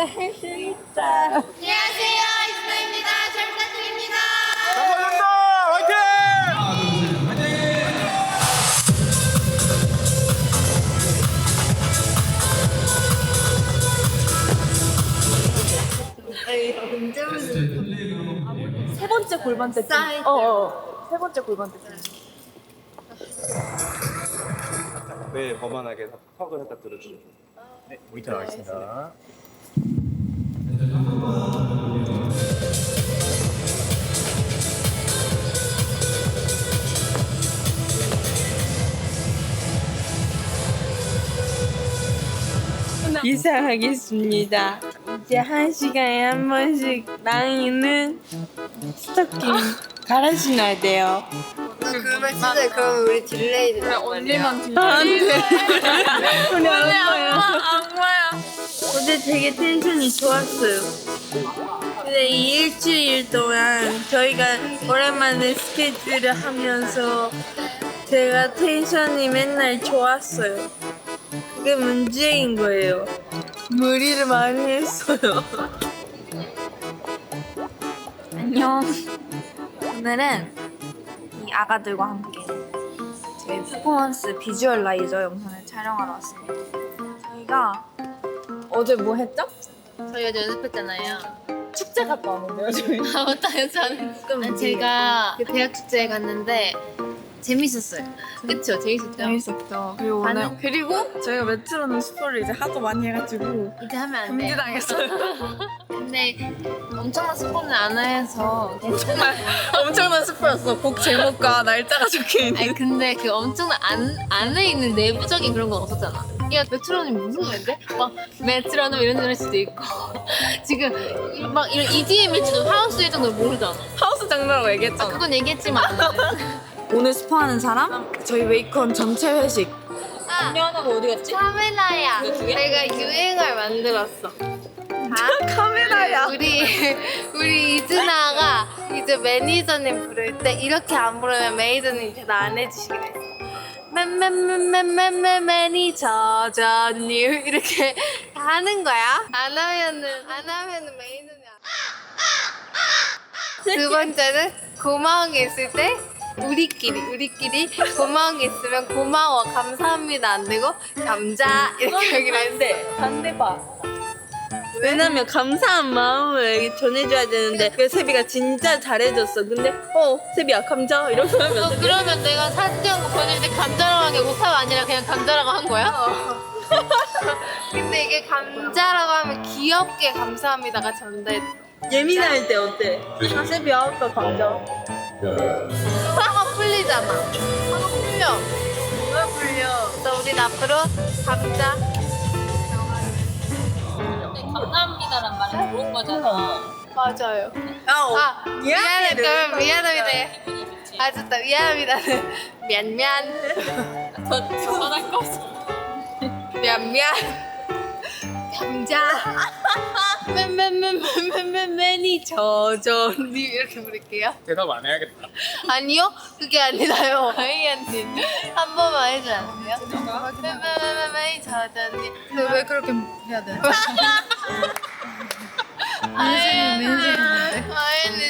우리가 할 수 있다. 안녕하세요, 이스마입니다. 잘 부탁드립니다. 감사합니다. 화이팅! 세 번째 골반 때쯤. 세 번째 골반 때쯤. 네, 거만하게 턱을 갖다 들어주세요. 네, 모니터 나가겠습니다. 이사하겠습니다. 이제 1시간에 한 번씩 낭이는 스토킹 갈아 신어야 돼요. 그러면 진짜 그럼 우리 딜레이 돼. 언니만 안 돼. 우리 악마야. 어제 되게 텐션이 좋았어요. 근데 이 일주일 동안 저희가 오랜만에 스케줄을 하면서 제가 텐션이 맨날 좋았어요. 그게 문제인 거예요. 무리를 많이 했어요. 안녕. 오늘은 이 아가들과 함께 저희 퍼포먼스 비주얼라이저 영상을 촬영하러 왔습니다. 저희가 어제 뭐 했죠? 저희 어제 연습했잖아요. 축제 갔다 왔는데요, 저희. 아, 맞다. 저는 제가 그 대학 축제에 갔는데 재밌었어요. 그쵸? 재밌었죠? 재밌었죠. 그리고 오늘 그리고 저희가 메트로놈 스포를 이제 하도 많이 해가지고 이제 하면 안 돼. 금지당했어요. 근데 엄청난 스포는 안 해서 정말 엄청난 스포였어. 곡 제목과 날짜가 적혀있는. 아니 근데 그 엄청난 안에 있는 내부적인 그런 건 없었잖아. 야 메트로놈이 무슨 노래인데? 막 메트로놈 이런 노래일 수도 있고 지금 막 이런 EDM일지도 하우스일 정도로 모르잖아. 하우스 장르라고 얘기했잖아. 그건 얘기했지만 오늘 스포하는 사람? 저희 웨이콘 전체 회식. 안녕하고 어디 갔지? 카메라야. 내가 유행을 만들었어. 카메라야. 우리 이즈나가 이제 매니저님 부를 때 이렇게 안 부르면 매니저님 대답 안 해주시기로 했어. 매니저님 이렇게 다 하는 거야. 안 하면은 매니저님 두 번째는 고마운 게 있을 때 우리끼리 고마운 게 있으면 고마워 감사합니다 안 되고 감자 이렇게 하기로 했는데 반대봐. 왜냐면 감사한 마음을 전해줘야 되는데 그 세비가 진짜 잘해줬어. 근데 세비야 감자 이렇게 하면 안 돼. 그러면 내가 사진 찍은 거 보낼 때 감자라고 한 게 오타가 아니라 그냥 감자라고 한 거야? 근데 이게 감자라고 하면 귀엽게 감사합니다가 전달돼. 예민할 때 어때? 세비야 아까 감자. 화가 풀리잖아. 화가 풀려. 왜 풀려? 그래서 우린 앞으로 감자. 감사합니다란 말이 좋은 거잖아. 맞아요. 미안해. 그러면 미안합니다. 아 좋다. 미안합니다는 미안. 더 전할 거 없어. 미안. 감자. 매니저님 이렇게 부를게요. 대답 안 해야겠다. 아니요, 그게 아니라요. 아이언님 한 번만 해주면 안 돼요? 매니저님. 근데 왜 그렇게 해야 돼? 아이언님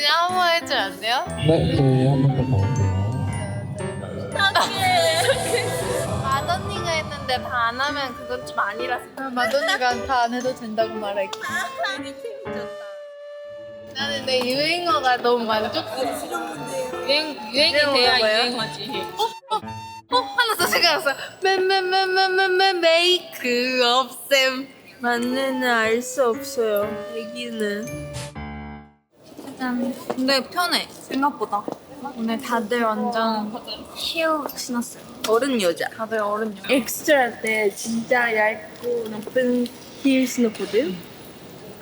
한 번 해주면 안 돼요? 네, 저희 한 번 더 가볼게요. 마더니가 했는데 다 안 하면 그건 좀 아니라서. 마돈니가 다 안 해도 된다고 말할게. 나는 내 유행어가 너무 만족스러워. 유행이 돼야 유행하지. 하나 더 생각났어. 메이크업 쌤. 만내는 알 수 없어요. 애기는. 근데 편해. 생각보다. 오늘 다들 완전 힐 신었어요. 어른 여자. 다들 어른. 엑스트라 때 진짜 얇고 나쁜 힐 신었거든.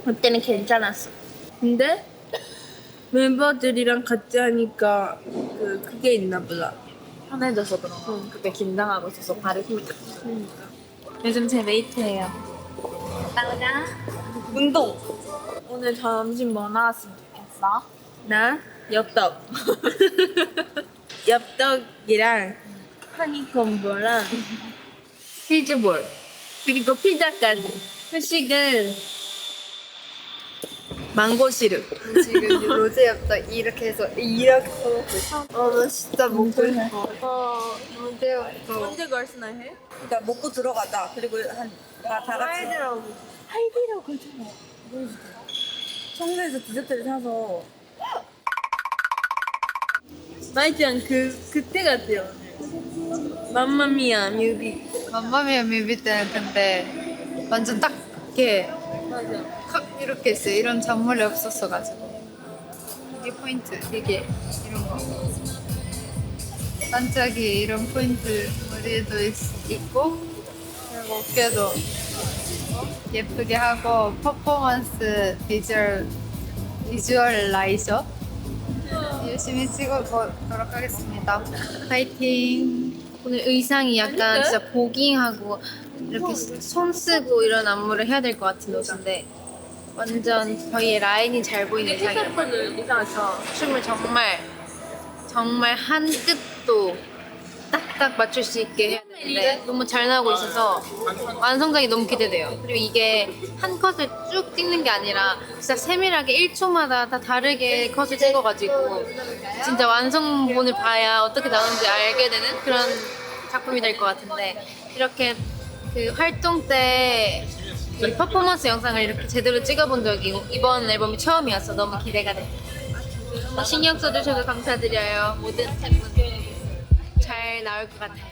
그때는 괜찮았어. 근데 멤버들이랑 같이 하니까 그게 있나 보다. 편해져서 그런 거. 그때 긴장하고 있어서 발이 힘들어. 요즘 제 메이트예요. 따라. 운동. 오늘 점심 뭐 나왔으면 좋겠어? 나 엽떡. 엽떡이랑 허니콤보랑 치즈볼 그리고 피자까지. 회식은 망고 시럽. 지금 로제엽도 이렇게 해서 이렇게 먹고 있어. 나 진짜 먹고 싶어. 로제엽도. 언제 걸스나 해? 그러니까 먹고 들어가자. 그리고 다 같이 하이디라고. 하이디라고 가지고 청소에서 디저트를 사서 마이짱 그때 같아요. 맘마미아 뮤비. 맘마미아 뮤비 때는 근데 완전 딱 이렇게 맞아. 칵 이렇게 했어요. 이런 잔물이 없었어가지고. 이게 포인트. 이게 이런 거. 반짝이 이런 포인트 머리에도 있고 그리고 어깨도 예쁘게 하고 퍼포먼스 비주얼라이저 열심히 찍어보도록 하겠습니다. 파이팅! 오늘 의상이 약간 진짜 보깅하고 이렇게 손 쓰고 이런 안무를 해야 될 것 같은 옷인데 완전 저희의 라인이 잘 보이는 의상이에요. 이상해서 춤을 정말 한 끗도 딱딱 맞출 수 있게 해야 되는데 너무 잘 나오고 있어서 완성작이 너무 기대돼요. 그리고 이게 한 컷을 쭉 찍는 게 아니라 진짜 세밀하게 1초마다 다 다르게 컷을 찍어가지고 진짜 완성본을 봐야 어떻게 나오는지 알게 되는 그런 작품이 될 것 같은데 이렇게 그 활동 때 이 퍼포먼스 영상을 이렇게 제대로 찍어본 적이 이번 앨범이 처음이어서 너무 기대가 돼요. 신경 써주셔서 감사드려요. 모든 팬분들 잘 나올 것 같아요.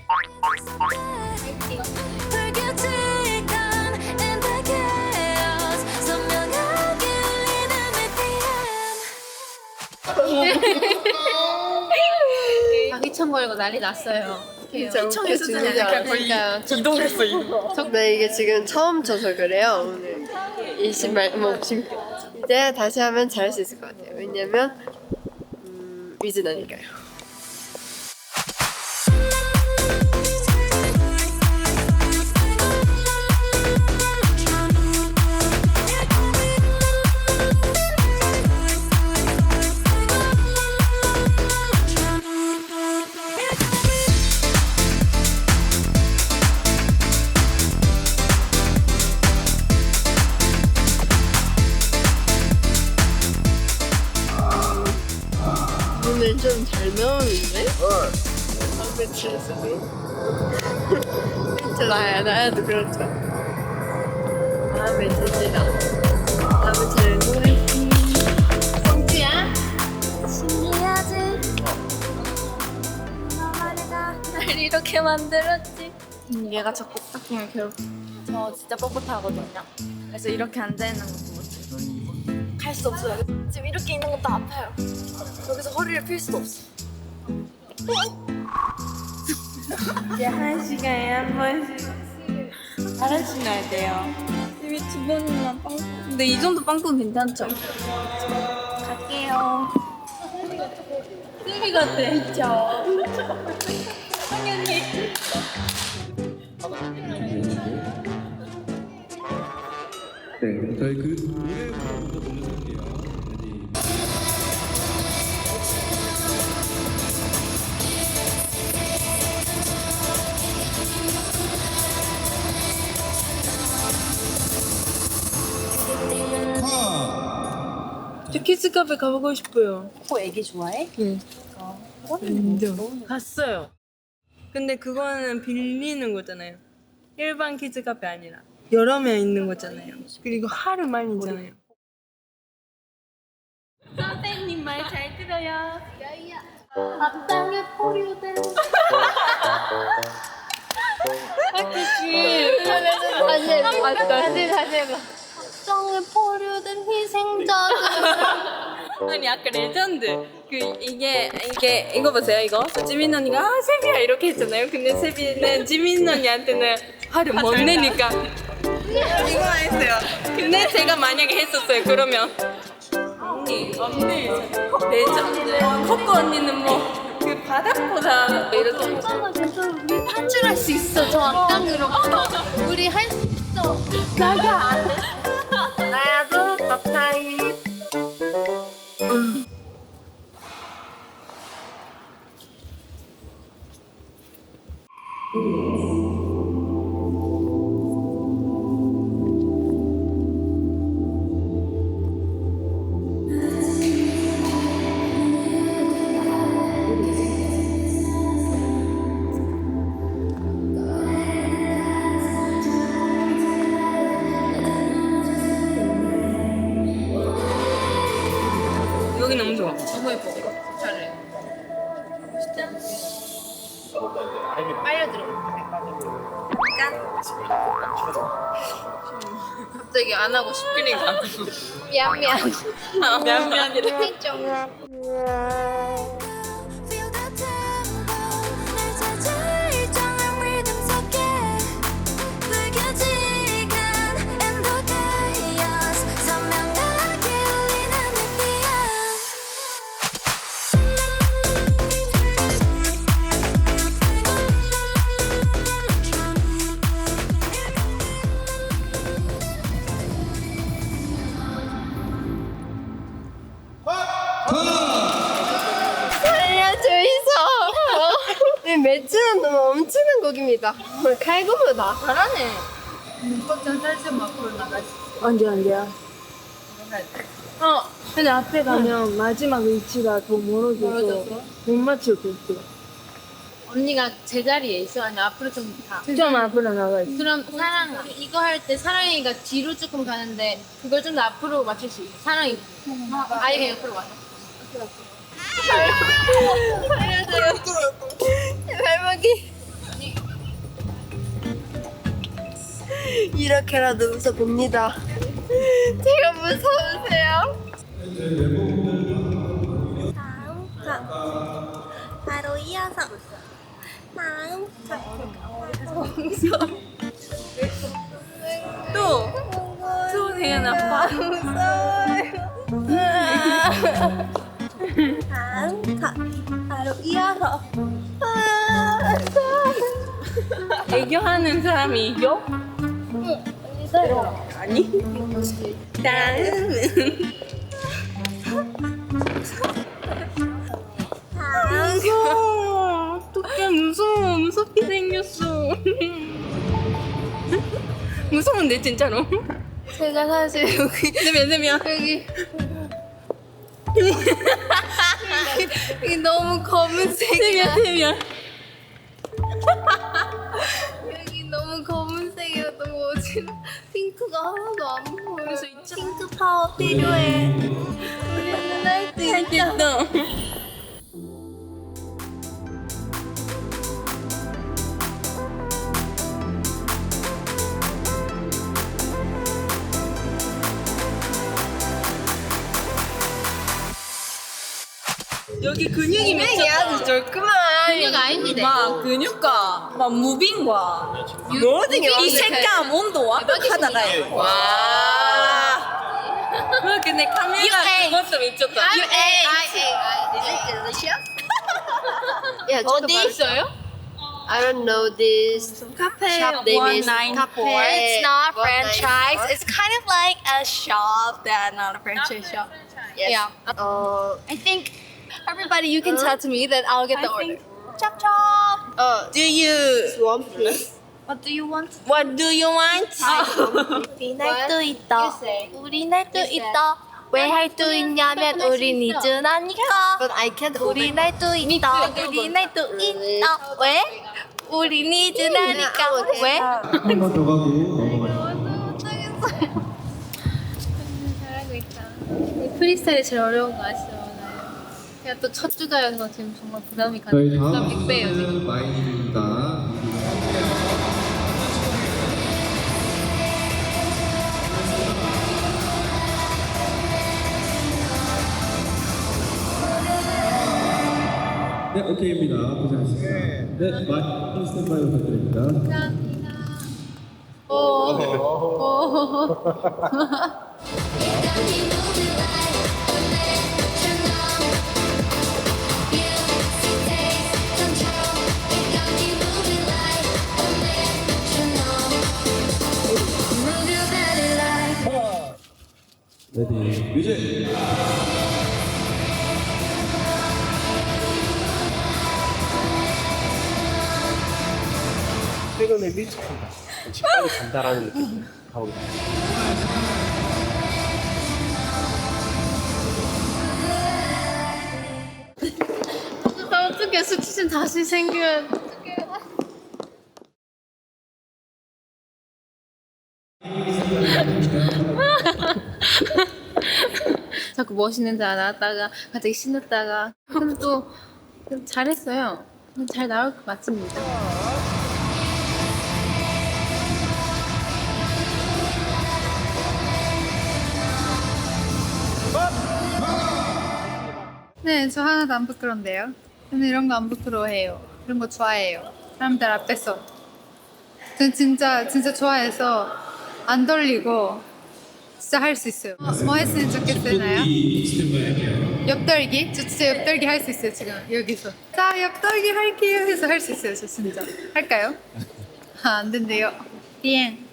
자기청 걸고 난리 났어요. 시청에서 그러니까요. 이동했어 이거. 네, 이게 지금 처음 쳐서 그래요. 오늘 이 신발 지금 이제 다시 하면 잘할 수 있을 것 같아요. 왜냐면 위즈나니까요. 오늘 좀 잘 나오는데? 다음에 칠수도. 나야도 그렇죠. 다음에 칠지다. 다음에 칠 노래지. 성지야? 신기하지? 날 이렇게 만들었지. 얘가 자꾸 딱지를 괴롭혀. 저 진짜 뻣뻣하거든요. 그래서 이렇게 앉아있는 것도 못해요. 갈 수 없어요. 지금 이렇게 있는 것도 아파요. 여기서 허리를 필 수도 없어. 이제 한 시간에 한 번씩 알아주셔야 돼요. 집이 두 번이나 빵꾸. 근데 이 정도 빵꾸는 괜찮죠? 갈게요. 쌤이 같아. 그쵸? 네, 저희 그 노래부터 먼저 들려드릴게요. 레디. 저 키즈 카페 가보고 싶어요. 코 애기 좋아해? 응. 갔어요. 근데 그거는 빌리는 거잖아요. 일반 키즈 카페 아니라 여러 명 있는 거잖아요. 그리고 하루만 있잖아요. 선생님 말 잘 들어요. 앞장에 포리오된 다시 해봐. 앞장에 포리오된 희생자들. 아니 아까 레전드 이게 이거 보세요. 이거 지민 언니가 세비야 이렇게 했잖아요. 근데 세비는 지민 언니한테는 화를 못 내니까 이거 했어요. 근데 제가 만약에 했었어요. 그러면 언니 레전드. 커커 언니는 뭐 그 바닥보다 이렇게 오빠가 진짜 우리 탈출할 수 있어. 저 악당으로. 우리 할 수 있어. 나가. 나도 밥타임. 너무 예뻐. 잘해. 빨려들어. 갑자기 안 하고 싶으니까. 미안. 미안이래. Feel the tempo 날 찾아 일정한 rhythm 속에 불규칙한 and the chaos 선명하게 울리는 살려주이소. 네, 매춘은 너무 엄청난 곡입니다. 칼군무다. 잘하네. 꽃전 살짝 앞으로 나가지. 언제야? 근데 앞에 가면 마지막 위치가 더 멀어져서 멀어져서? 못 맞추겠어. 언니가 제자리에 있어? 아니면 앞으로 좀 가? 좀 앞으로 나가 있어. 그럼 사랑 이거 할 때 사랑이가 뒤로 조금 가는데 그걸 좀 더 앞으로 맞출 수 있어. 사랑이 아예 그냥 옆으로 와요. 발목이 이렇게라도 웃어봅니다. 제가 무서우세요? 바로 이어서 다음 또 태연아 봐. 다음 바로 이어서 애교하는 사람이 이겨? 아니. 다음은 무서워. 어떡해 무서워. 무섭게 생겼어. 무서운데 진짜로. 제가 사실 여기 세미야. 여기 너무 검은색이야. 세미야. 여기 너무 검은색이라 너무 어지러. 핑크가 하나도 안 보여. 핑크 파워 필요해. 우리는 할수 있다. 됐다. 여기 근육이 분명히 아주 좋구만. 근육 아닙니다. 막 근육과 막 무빙과 모든 게 이 색감 온도 완벽하다가 와. 근데 카메라 그것도 미쳤다. 야, 어디 있어요? I don't know this 카페 shop name is 194. It's not 194. franchise. It's kind of like a shop that not a franchise shop. Yes. Yeah. I I think everybody you can tell to me that I'll get the order. Chop chop. Do you one please. What do you want? what do you want? 우리 날도 있다. 우리 날도 있다. 왜 할 수 있냐면 우린 이준하니까. But I can't 우리 날도 있다. 우리 날도 있다. 왜? 우린 이준하니까. 왜? 한 번 더 가고 넘어가요. 잘하고 있다. 이 프리스타일이 제일 어려운 거 아시죠? 제가 또 첫 주자여서 지금 정말 부담이 가는 저희 다음 부담 6배예요 지금. 코스는 마인입니다. 네, 오케이입니다. 고생하셨습니다. 네, 마인 스탠바이 부탁드립니다. 오. 레디, 뮤직! 최근에 밀착한다. 빨리 간다라는 느낌. 가보겠습니다. 어떻게 수치심 다시 생기면 어떡해. 자 자꾸 멋있는 자 나왔다가 갑자기 신났다가 근데 또 잘했어요. 잘 나올 것 같습니다. 네, 저 하나도 안 부끄러운데요. 저는 이런 거 안 부끄러워해요. 이런 거 좋아해요. 사람들 앞에서. 전 진짜 좋아해서 안 떨리고 진짜 할 수 있어요. 뭐 했으면 좋겠나요? 옆떨기? 저 진짜 옆떨기 할 수 있어요, 지금 여기서. 자, 옆떨기 할게요 해서 할 수 있어요, 저 진짜. 할까요? 아, 안 된대요. 띠엔.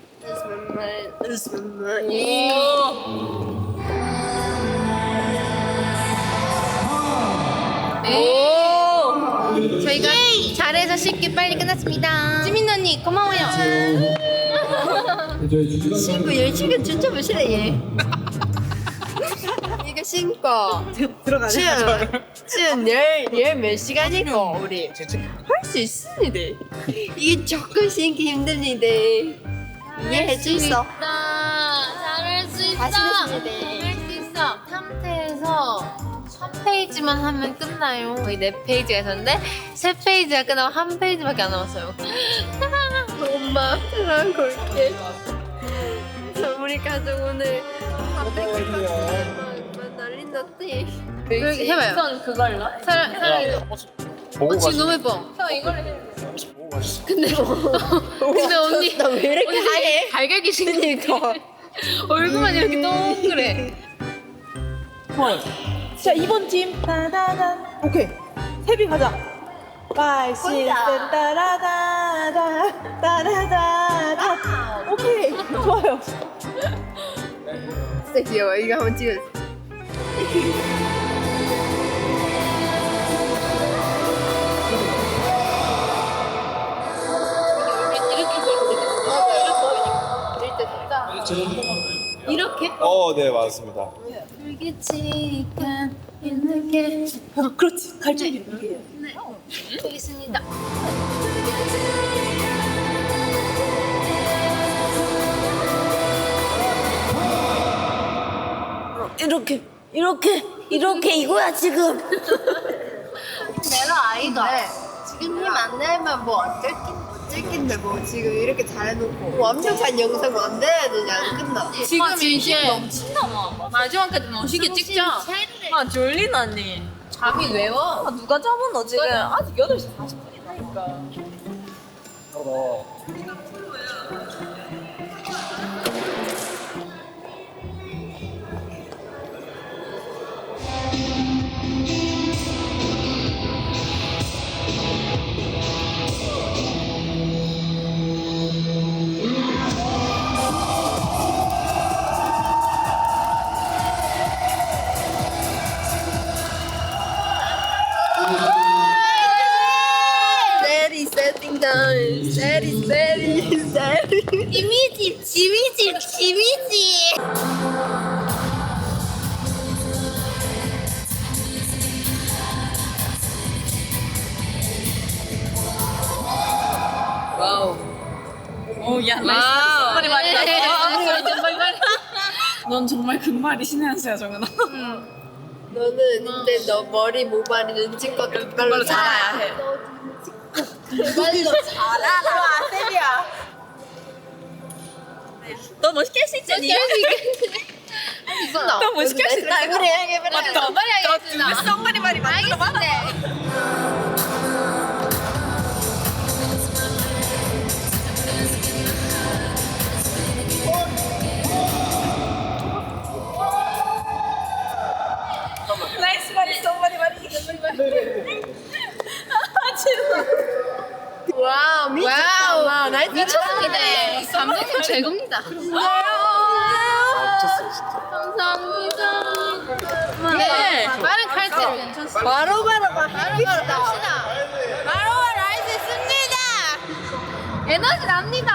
저희가 잘해서 쉽게 빨리 끝났습니다. 지민 언니 고마워요. 친구 열심히 진짜 멋있네 얘. 이거 신고 지금 내일 몇 시간이고 우리 할 수 있습니다. 이게 조금 신기 힘듭니다. 이해해 줄 수 있어. 잘할 수 있어. 다시 해줍니다. 할 수 있어. 3태에서 1페이지만 하면 끝나요. 거의 4페이지가 있었는데 3페이지가 끝나고 1페이지밖에 안 남았어요. 엄마 사랑 걸게. 저 우리 가족 오늘 밥백을 막 난리 났대. 해봐요. 우선 그걸로. 사랑 보고 지금 너무 예뻐. 근데 언니 나 왜 이렇게 하얘? 갈갈기 생기니까 얼굴만 이렇게 동그래. 자, 이번 팀. 따다단. 오케이. 세비 가자. 빨신 따라다다 따라다다. 오케이. 좋아요. 진짜 귀여워. 이거 한번 찍어줘. 이렇게? 네 맞습니다. 불규칙한 이렇게. 그렇지. 갈증이 이렇게. 네. 보겠습니다. 이렇게 이거야 지금. 내가 아이가 지금 힘 안 내면 뭐 어쩔긴데 뭐 지금 이렇게 잘해놓고 완벽한 영상 만들어야 되지 안 끝나. 지금 이제 마지막까지 멋있게 찍자. 아 졸린 언니. 잠이 왜 와? 아, 누가 잡았노 지금? 아직 8시 40분이니까. 세리 세팅 타임. 세리. 지미지. 오야 나이스. 빨리 말이 넌 정말 금발이 신의 한 수야 정은아. 너는 근데 너 머리 모발이 눈치껏 그걸로 자라야 해. 그걸로 자라라. 세비야. 너 멋있게 할 수 있지? 너 멋있게 할 수 있다. 그래. 맞다. 빨리 하겠습니다. 썸머리 말이 맞는 거 맞네. 나이스 말이 썸머리 말이. 아 진짜. 와우 미쳤다. 나이스. 미쳤습니다. 감독님 최고입니다. 미쳤어요 진짜. 감사합니다. 네. 빠른 칼질 괜찮습니다. 바로바로 합시다. 바로바로 할 수 있습니다. 에너지 납니다.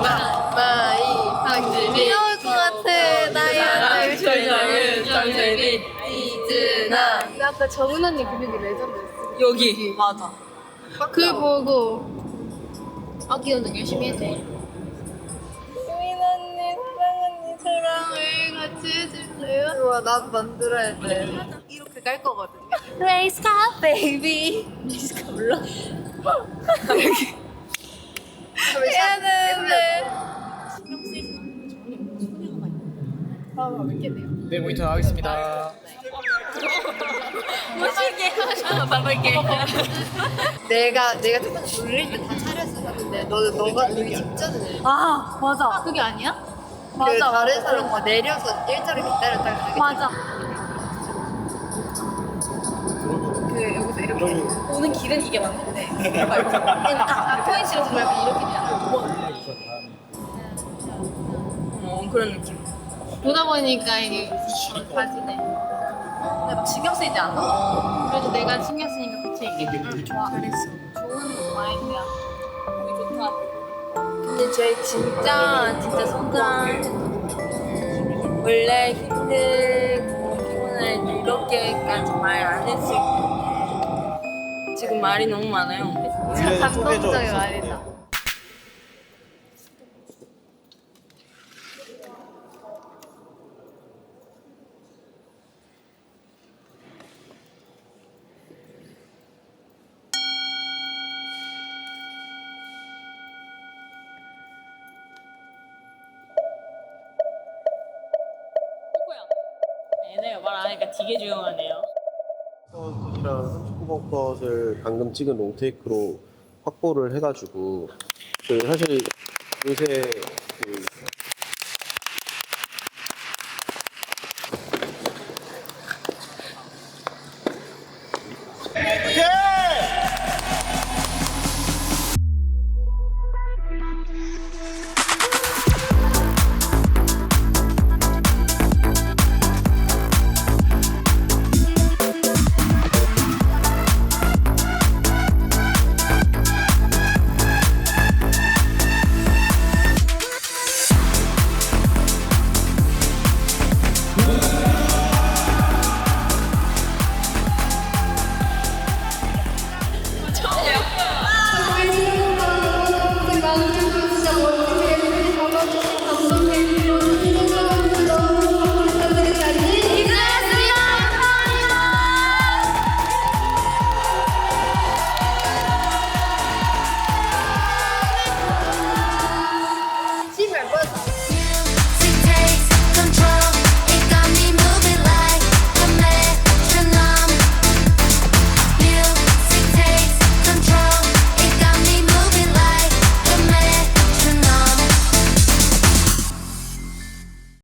마이 상진이 나올 것 같아. 나야 정세리 이즈나. 나 아까 정은 언니 그림이 레전드였어. 여기 맞아. 그 보고 아기는 열심히 해서 해. 수민 언니 사랑 언니 사랑을 같이 해줄래요? 와 나도 만들어야 돼. 이렇게 깔 거거든요. Race car baby. 해야 되는데. 네, 모니터 나가겠습니다. 내가 첫 번째 놀릴 때 다 차렸었는데 너가 놀기 직전에 아 맞아. 그게 아니야? 그 맞아. 다른 사람과 내려서 일자로 기다렸다가 하게 맞아. 그 여기서 이렇게 오는 길은 이게 맞는데. 코인 실어서 말고 이렇게 돼요. 그런 느낌. 보다 보니까 이게 가지네. 근데 막 신경 쓰이지 않아? 그래도 내가 신경 쓰니까 고칠게. 좋아. 잘했어. 좋은 마인드야. 보기 좋다. 근데 저희 진짜 성장 원래 힘들고 피곤할 때 이렇게까지 말 안 했을 거예요. 지금 말이 너무 많아요. 감동적인 말이다. 얘네가 말 안 하니까 되게 조용하네요. 컷이랑 39번 컷을 방금 찍은 롱테이크로 확보를 해가지고 그 사실 요새 그